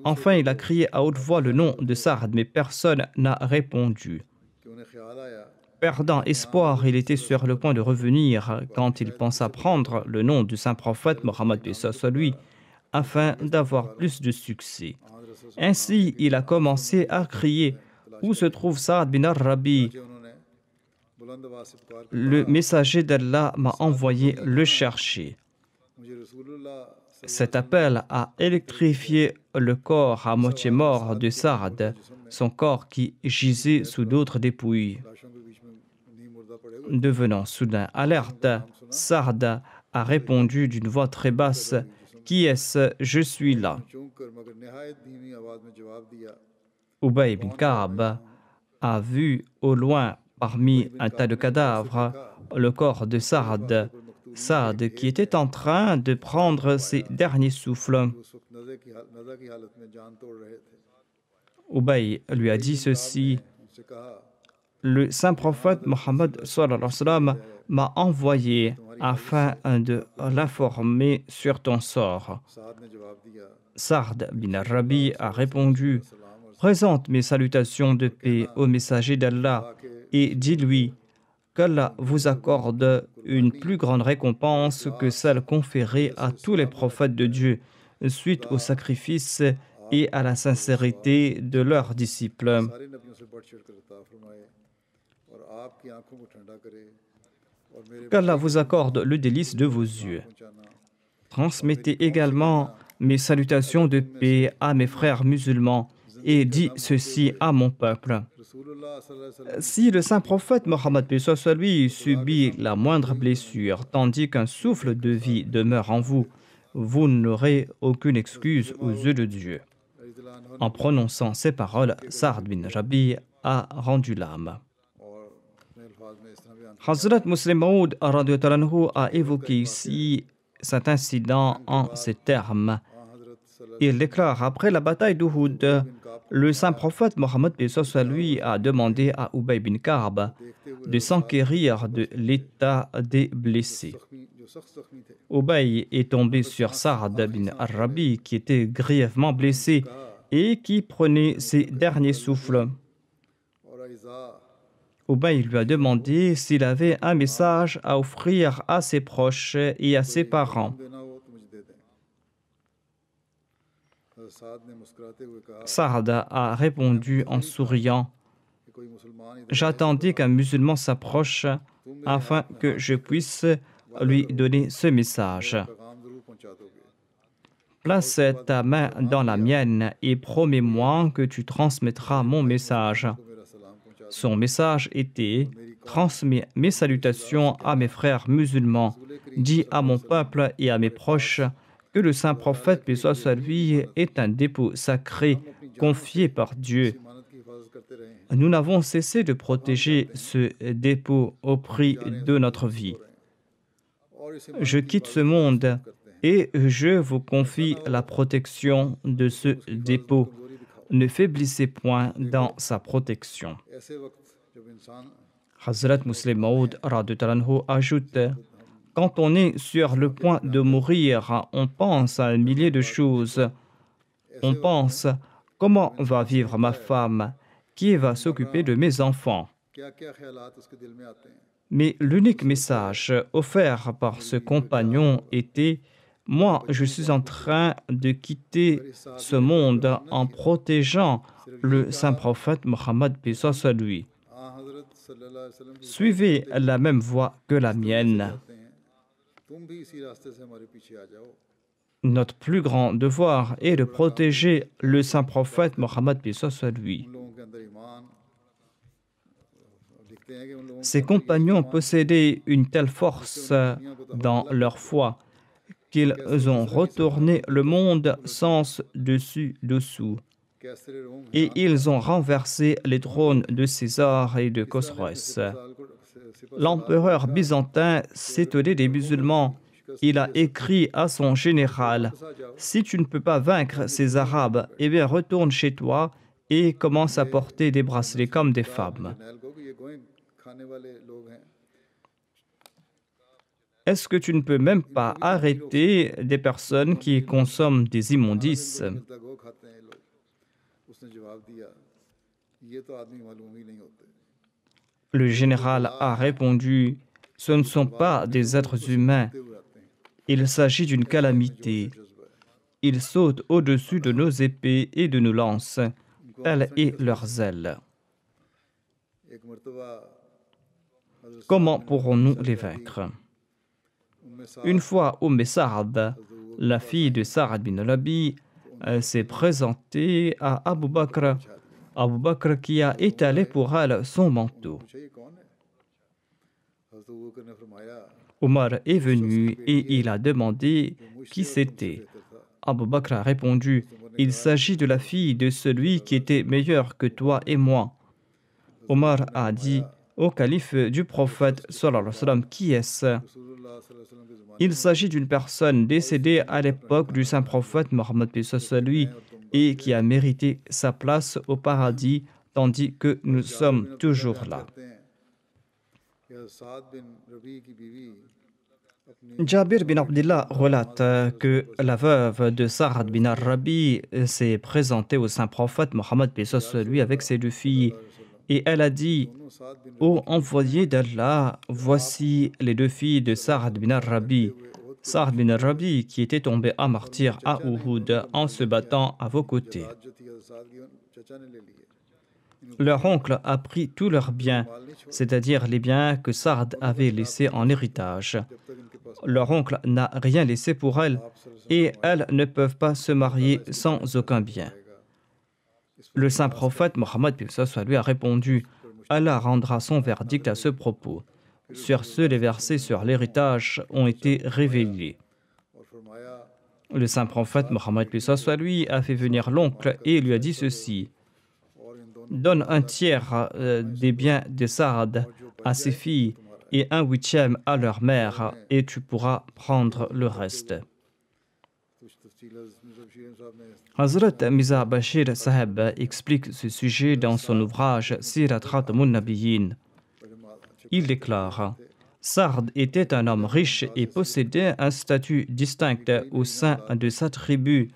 Enfin, il a crié à haute voix le nom de Saad, mais personne n'a répondu. कि उन्हें ख्याल आया Perdant espoir, il était sur le point de revenir quand il pensa prendre le nom du saint prophète Mohammed lui afin d'avoir plus de succès. Ainsi, il a commencé à crier « Où se trouve Saad bin al-Rabi ?» कि उन्होंने बुलंद आवाज से पुकार Le messager d'Allah m'a envoyé le chercher. मुझे रसूलुल्लाह Cet appel a électrifié le corps à moitié mort de Saad, son corps qui gisait sous d'autres dépouilles. लाशों के बीच में नींव मुर्दा पड़े हुए Devenant soudain alerte, Saad a répondu d'une voix très basse « Qui est-ce? Je suis là. चौंक कर मगर निहायत धीमी आवाज में जवाब दिया Ubay bin Ka'b a vu au loin, parmi un tas de cadavres, le corps de Saad. Saad qui était en train de prendre ses derniers souffles. उस वक्त नज़ा की हालत में जान तोड़ रहे थे। Ubay lui a dit ceci. उनसे कहा Le saint prophète Mohammed m'a envoyé afin de l'informer sur ton sort. साद ने जवाब दिया Saad bin al-Rabi a répondu « Présente mes salutations de paix au messager d'Allah et dis-lui qu'Allah vous accorde une plus grande récompense que celle conférée à tous les prophètes de Dieu suite au sacrifice et à la sincérité de leurs disciples. सारे नबियों से बढ़ चढ़ कर अता फरमाए और आपकी आंखों को ठंडा करे और मेरे Qu'Allah vous accorde le délice de vos yeux. पहुंचाना Transmettez également mes salutations de paix à mes frères musulmans et dis ceci à mon peuple. रसूलुल्लाह सल्लल्लाहु अलैहि वसल्लम Si le saint prophète Mohammed lui subit la moindre blessure, tandis qu'un souffle de vie demeure en vous, vous n'aurez aucune excuse aux yeux de Dieu. En prononçant ces paroles, Saad bin Rabi a rendu l'âme. और अपने अल्फाज में इस तरह बयान Hazrat Muslim Maud a évoqué ici cet incident en ces termes. हजरत सल्लल्लाहु Il déclare, après la bataille d'Uhud, le saint prophète Mohammed lui a demandé à Ubay bin Ka'b de s'enquérir de l'état des blessés. जो सख्त जख्मी थे Ubay est tombé sur Saad bin al-Rabi qui était grièvement blessé et qui prenait ses derniers souffles. और अज़ा Ubay lui a demandé s'il avait un message à offrir à ses proches et à ses parents. देना हो तो मुझे दे दें। हजरत साद ने मुस्कुराते हुए कहा Saad a répondu en souriant कि कोई मुसलमान इधर J'attendais qu'un musulman s'approche afin que je puisse lui donner ce message. पैगाम जरूर पहुंचा दोगे। Place ta main dans la mienne et promets-moi que tu transmettras mon message. तो मेरा सलाम पहुंचा Son message était Transmets mes salutations à mes frères musulmans. Dis à mon peuple et à mes proches que le saint prophète, paix soit sur lui, est un dépôt sacré confié par Dieu. इमानत की हिफाजत करते रहे हैं। nous n'avons cessé de protéger ce dépôt au prix de notre vie. Je quitte ce monde et je vous confie la protection de ce dépôt. Ne faiblissez point dans sa protection. Hazrat Muslim Maud radhiyallahu anhu ajoute: quand on est sur le point de mourir, on pense à un millier de choses. On pense: comment va vivre ma femme? Qui va s'occuper de mes enfants? Mais l'unique message offert par ce compagnon était: moi, je suis en train de quitter ce monde en protégeant le saint prophète Mohammed, paix soit lui. Suivez la même voie que la mienne. Notre plus grand devoir est de protéger le saint prophète Mohammed, paix soit lui. Ces compagnons possédaient une telle force dans leur foi qu'ils ont retourné le monde sens dessus-dessous. Et ils ont renversé les trônes de César et de Khosroès. L'empereur byzantin s'étonnait des musulmans. Il a écrit à son général: si tu ne peux pas vaincre ces Arabes, eh bien retourne chez toi et commence à porter des bracelets comme des femmes. Est-ce que tu ne peux même pas arrêter des personnes qui consomment des immondices? Le général a répondu: ce ne sont pas des êtres humains. Il s'agit d'une calamité. Ils sautent au-dessus de nos épées et de nos lances. Telle est leur zèle. Comment pourrons-nous les vaincre? Une fois, Saad, la fille de Sa'ad bin Rabi, s'est présentée à Abu Bakr. Abu Bakr qui a étalé pour elle son manteau. Omar est venu et il a demandé qui c'était. Abu Bakr a répondu: il s'agit de la fille de celui qui était meilleur que toi et moi. Omar a dit au calife du prophète sallallahu alayhi wa sallam: qui est-ce? Il s'agit d'une personne décédée à l'époque du saint prophète Mohammed paix soit lui et qui a mérité sa place au paradis tandis que nous sommes toujours là. Jabir bin Abdullah relate que la veuve de Sa'ad bin Rabi s'est présentée au saint prophète Mohammed paix soit lui avec ses deux filles et elle a dit: ô envoyé d'Allah, voici les deux filles de Sa'ad bin Rabi. Sa'ad bin Rabi qui était tombé à martyr à Uhud en se battant à vos côtés. Leur oncle a pris tous leurs biens, c'est-à-dire les biens que Sa'ad avait laissés en héritage. Leur oncle n'a rien laissé pour elles et elles ne peuvent pas se marier sans aucun bien. Le saint prophète Mohammed lui a répondu: Allah rendra son verdict à ce propos. Sur ce, les versets sur l'héritage ont été révélés. Le saint prophète Mohammed lui a fait venir l'oncle et lui a dit ceci: donne un tiers des biens de Sa'ad à ses filles et un huitième à leur mère et tu pourras prendre le reste. Hazrat Mirza Bashir Saheb explique ce sujet dans son ouvrage Sirat Khatamun Nabiyyin. Il déclare: Sa'ad était un homme riche et possédait un statut distinct au sein de sa tribu.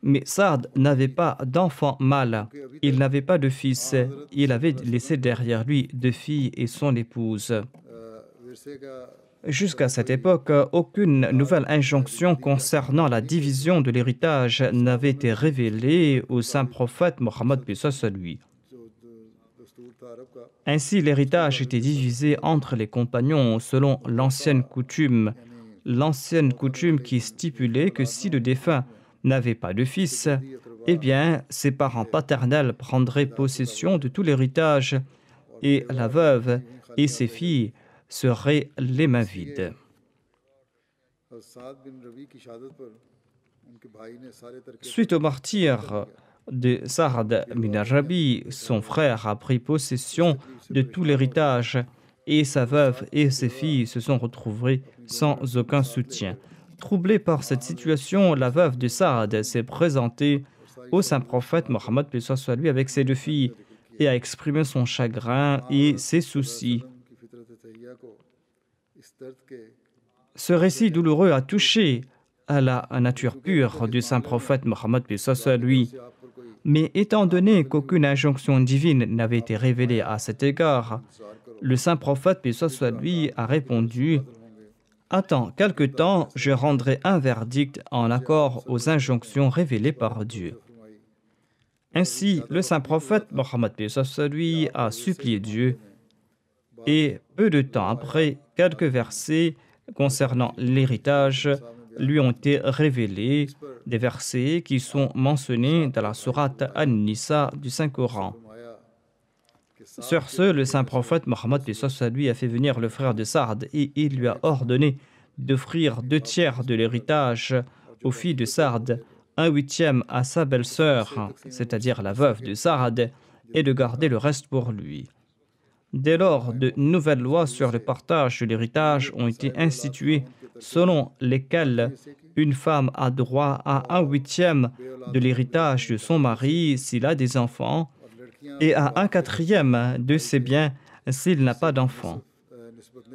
Mais Sa'ad n'avait pas d'enfant mâle, il n'avait pas de fils, il avait laissé derrière lui deux filles et son épouse. Jusqu'à cette époque, aucune nouvelle injonction concernant la division de l'héritage n'avait été révélée au saint prophète Mohammed paix soit lui. Ainsi, l'héritage était divisé entre les compagnons selon l'ancienne coutume qui stipulait que si le défunt n'avait pas de fils, eh bien, ses parents paternels prendraient possession de tout l'héritage et la veuve et ses filles seraient les mains vides. Suite au martyre de Sa'd bin Rabi, son frère a pris possession de tout l'héritage et sa veuve et ses filles se sont retrouvées sans aucun soutien. Troublée par cette situation, la veuve de Sa'd s'est présentée au saint prophète Mohammed paix soit lui avec ses deux filles et a exprimé son chagrin et ses soucis. Ce récit douloureux a touché à la nature pure du saint prophète Mohammed paix soit lui. Mais étant donné qu'aucune injonction divine n'avait été révélée à cet égard, le saint prophète paix soit lui a répondu: attends quelque temps, je rendrai un verdict en accord aux injonctions révélées par Dieu. Ainsi, le saint prophète Mohammed paix soit lui a supplié Dieu et peu de temps après, quelques versets concernant l'héritage lui ont été révélés, des versets qui sont mentionnés dans la sourate An-Nisa du Saint-Coran. Sur ce, le saint prophète Mohammed paix soit lui a fait venir le frère de Sa'd et il lui a ordonné d'offrir 2/3 de l'héritage aux filles de Sa'd, 1/8 à sa belle-sœur, c'est-à-dire la veuve de Sa'd, et de garder le reste pour lui. Dès lors, de nouvelles lois sur le partage de l'héritage ont été instituées, selon lesquelles une femme a droit à 1/8 de l'héritage de son mari s'il a des enfants et à 1/4 de ses biens s'il n'a pas d'enfants.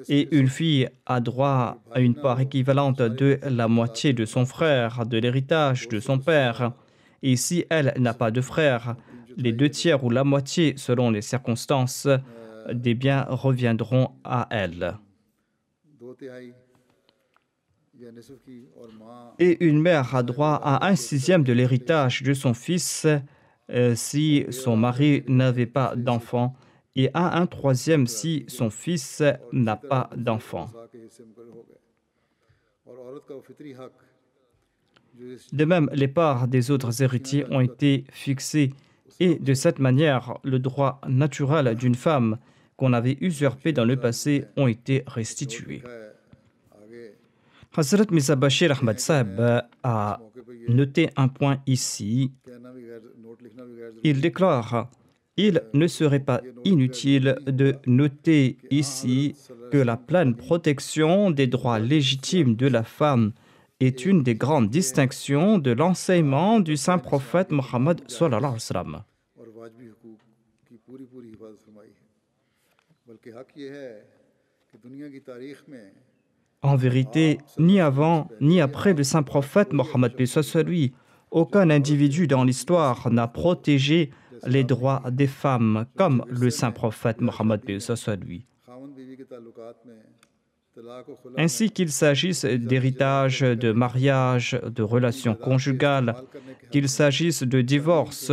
Et une fille a droit à une part équivalente de la moitié de son frère, de l'héritage de son père. Et si elle n'a pas de frère, les 2/3 ou la moitié, selon les circonstances, des biens reviendront à elle. Et une mère a droit à 1/6 de l'héritage de son fils si son mari n'avait pas d'enfant, et à 1/3 si son fils n'a pas d'enfant. De même, les parts des autres héritiers ont été fixées, et de cette manière, le droit naturel d'une femme qu'on avait usurpé dans le passé ont été restitués. Hazrat Mirza Bashir Ahmad Sahib a noté un point ici. Il déclare: il ne serait pas inutile de noter ici que la pleine protection des droits légitimes de la femme est une des grandes distinctions de l'enseignement du saint prophète Mohammed sallallahu alayhi wa sallam. En vérité, ni avant ni après le saint prophète Mohammed paix soit lui, aucun individu dans l'histoire n'a protégé les droits des femmes comme le saint prophète Mohammed paix soit lui. Ainsi qu'il s'agisse d'héritage, de mariage, de relations conjugales, qu'il s'agisse de divorce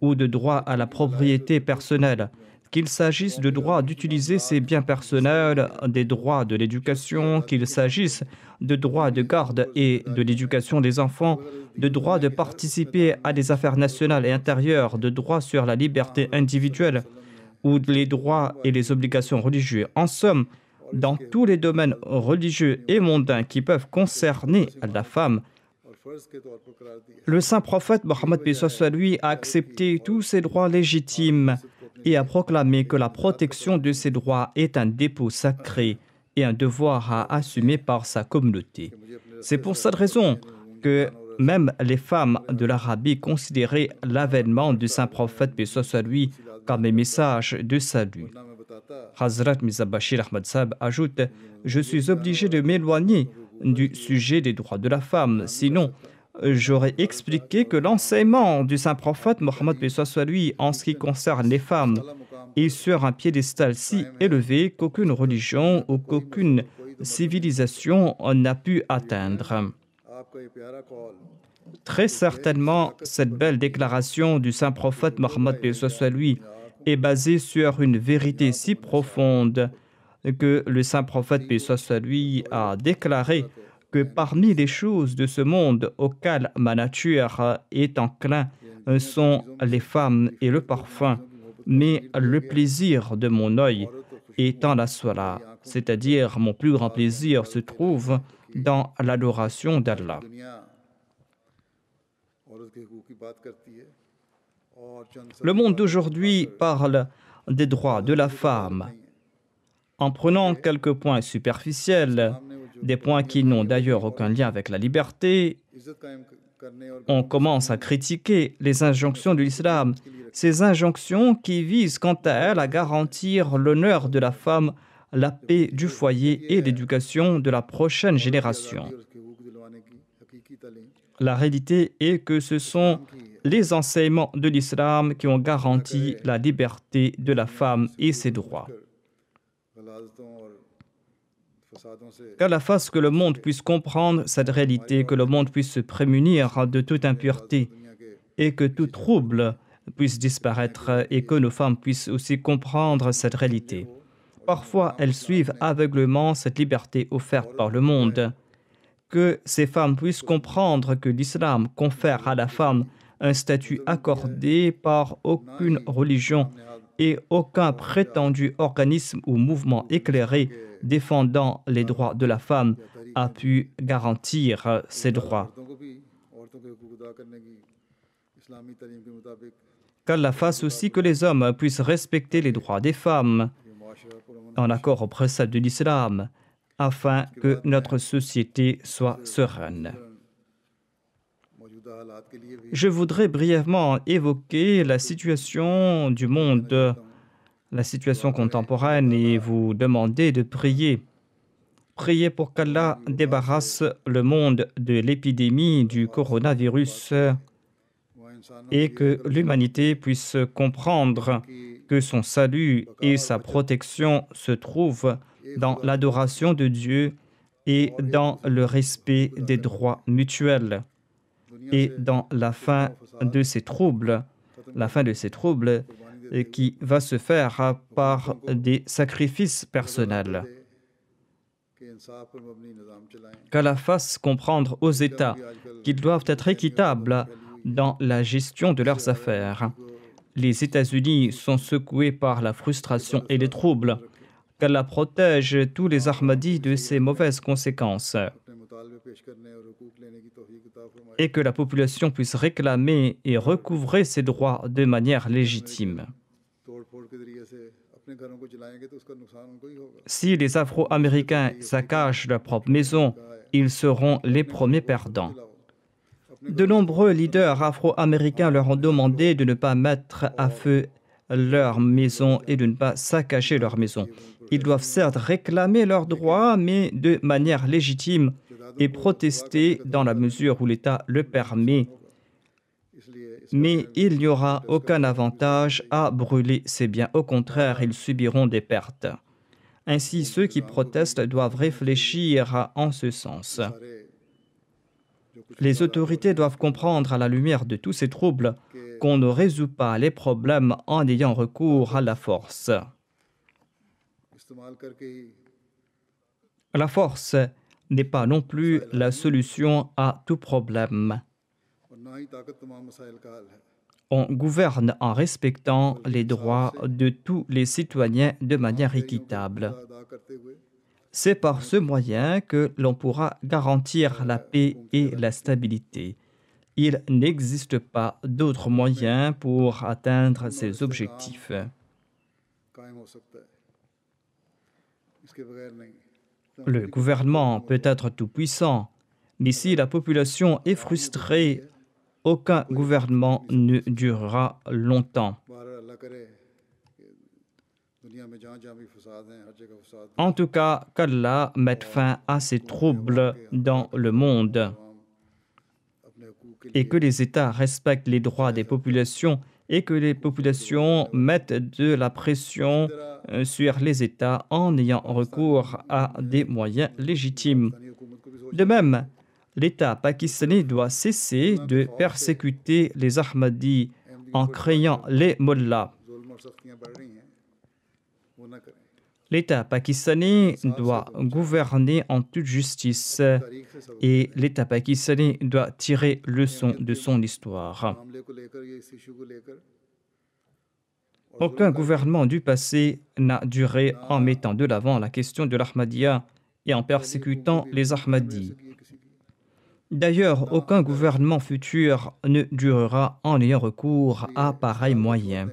ou de droit à la propriété personnelle, qu'il s'agisse de droit d'utiliser ses biens personnels, des droits de l'éducation, qu'il s'agisse de droits de garde et de l'éducation des enfants, de droit de participer à des affaires nationales et intérieures, de droits sur la liberté individuelle ou les droits et les obligations religieuses. En somme, dans tous les domaines religieux et mondains qui peuvent concerner la femme, le saint prophète Mohammed paix soit lui a accepté tous ces droits légitimes et a proclamé que la protection de ces droits est un dépôt sacré et un devoir à assumer par sa communauté. C'est pour cette raison que même les femmes de l'Arabie considéraient l'avènement du saint prophète paix soit lui comme un message de salut. Hazrat Mirza Bashir Ahmad Sahib ajoute: je suis obligé de m'éloigner du sujet des droits de la femme, sinon j'aurais expliqué que l'enseignement du saint prophète Mohammed paix soit lui en ce qui concerne les femmes est sur un piédestal si élevé qu'aucune religion ou qu'aucune civilisation n'a pu atteindre. Très certainement, cette belle déclaration du saint prophète Mohammed paix soit lui est basée sur une vérité si profonde que le saint prophète paix soit lui a déclaré que parmi les choses de ce monde auxquelles ma nature est enclin sont les femmes et le parfum, mais le plaisir de mon œil étant la salat, c'est-à-dire mon plus grand plaisir se trouve dans l'adoration d'Allah. Le monde d'aujourd'hui parle des droits de la femme en prenant quelques points superficiels, des points qui n'ont d'ailleurs aucun lien avec la liberté. On commence à critiquer les injonctions de l'islam, ces injonctions qui visent quant à elles à garantir l'honneur de la femme, la paix du foyer et l'éducation de la prochaine génération. La réalité est que ce sont les enseignements de l'islam qui ont garanti la liberté de la femme et ses droits. Qu'Allah fasse que le monde puisse comprendre cette réalité, que le monde puisse se prémunir de toute impureté et que tout trouble puisse disparaître et que nos femmes puissent aussi comprendre cette réalité. Parfois, elles suivent aveuglément cette liberté offerte par le monde. Que ces femmes puissent comprendre que l'islam confère à la femme un statut accordé par aucune religion et aucun prétendu organisme ou mouvement éclairé défendant les droits de la femme a pu garantir ces droits. Qu'Allah fasse aussi que les hommes puissent respecter les droits des femmes en accord aux préceptes de l'islam, afin que notre société soit sereine. Je voudrais brièvement évoquer la situation du monde, la situation contemporaine, et vous demander de prier. Priez pour qu'Allah débarrasse le monde de l'épidémie du coronavirus et que l'humanité puisse comprendre que son salut et sa protection se trouvent dans l'adoration de Dieu et dans le respect des droits mutuels et dans la fin de ces troubles, qui va se faire par des sacrifices personnels. Qu'Allah fasse comprendre aux États qu'ils doivent être équitables dans la gestion de leurs affaires. Les États-Unis sont secoués par la frustration et les troubles. Qu'Allah protège tous les Ahmadis de ces mauvaises conséquences et que la population puisse réclamer et recouvrer ses droits de manière légitime. Si les Afro-Américains saccagent leur propre maison, ils seront les premiers perdants. De nombreux leaders afro-américains leur ont demandé de ne pas mettre à feu leur maison et de ne pas saccager leur maison. Ils doivent certes réclamer leurs droits, mais de manière légitime et protester dans la mesure où l'État le permet. Mais il n'y aura aucun avantage à brûler ces biens. Au contraire, ils subiront des pertes. Ainsi, ceux qui protestent doivent réfléchir en ce sens. Les autorités doivent comprendre à la lumière de tous ces troubles qu'on ne résout pas les problèmes en ayant recours à la force. La force n'est pas non plus la solution à tout problème. On gouverne en respectant les droits de tous les citoyens de manière équitable. C'est par ce moyen que l'on pourra garantir la paix et la stabilité. Il n'existe pas d'autre moyen pour atteindre ces objectifs. Le gouvernement peut être tout-puissant, mais si la population est frustrée, aucun gouvernement ne durera longtemps. En tout cas, qu'Allah mette fin à ces troubles dans le monde et que les États respectent les droits des populations et que les populations mettent de la pression sur les États en ayant recours à des moyens légitimes. De même, l'État pakistanais doit cesser de persécuter les Ahmadis en créant les mollahs. L'État pakistanais doit gouverner en toute justice et l'État pakistanais doit tirer leçon de son histoire. Aucun gouvernement du passé n'a duré en mettant de l'avant la question de l'Ahmadiyya et en persécutant les Ahmadis. D'ailleurs, aucun gouvernement futur ne durera en ayant recours à pareils moyens.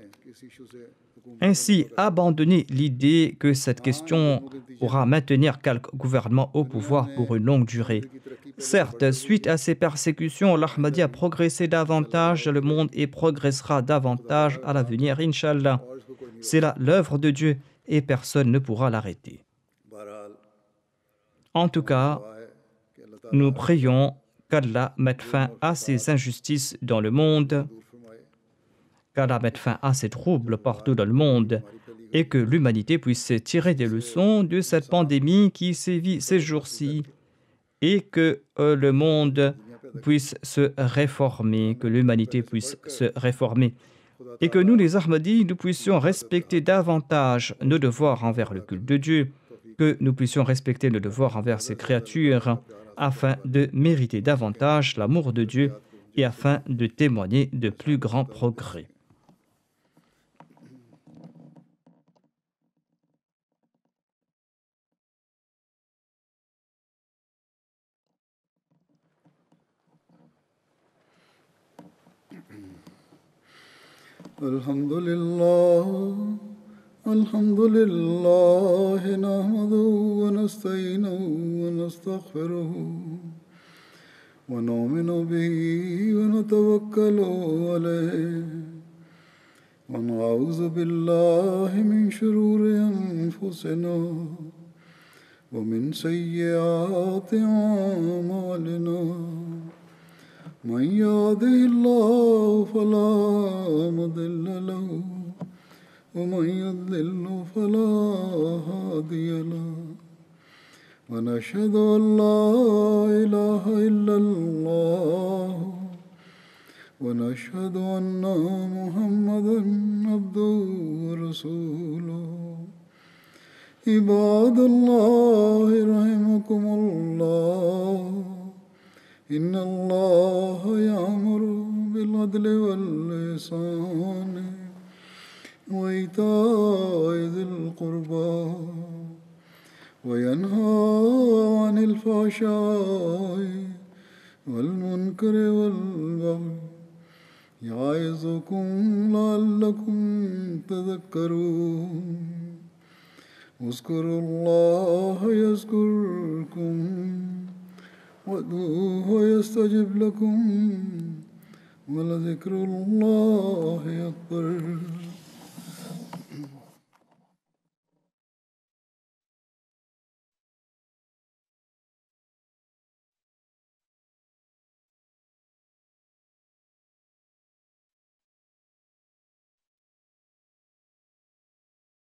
Ainsi, abandonner l'idée que cette question pourra maintenir quelque gouvernement au pouvoir pour une longue durée. Certes, suite à ces persécutions, l'Ahmadi a progressé davantage dans le monde et progressera davantage à l'avenir, Inch'Allah. C'est là l'œuvre de Dieu et personne ne pourra l'arrêter. En tout cas, nous prions qu'Allah mette fin à ces injustices dans le monde, qu'Allah mette fin à ces troubles partout dans le monde et que l'humanité puisse tirer des leçons de cette pandémie qui sévit ces jours-ci et que le monde puisse se réformer, que l'humanité puisse se réformer et que nous, les Ahmadis, nous puissions respecter davantage nos devoirs envers le culte de Dieu, que nous puissions respecter nos devoirs envers ces créatures afin de mériter davantage l'amour de Dieu et afin de témoigner de plus grands progrès. الحمد لله نحمده ونستعينه ونستغفره ونؤمن به ونتوكل عليه ونعوذ بالله من شرور أنفسنا ومن سيئات أعمالنا من يهده الله فلا مضل له ومن يضلل فلا هادي له ونشهد أن لا إله إلا الله ونشهد أن محمدا عبده ورسوله عباد الله رحمكم الله إن الله يأمر بالعدل والإحسان وإيتاء ذي القربى وينهى عن الفحشاء والمنكر والبغي يعظكم لعلكم تذكرون اذكروا الله يذكركم وادعوه يستجب لكم ولذكر الله أكبر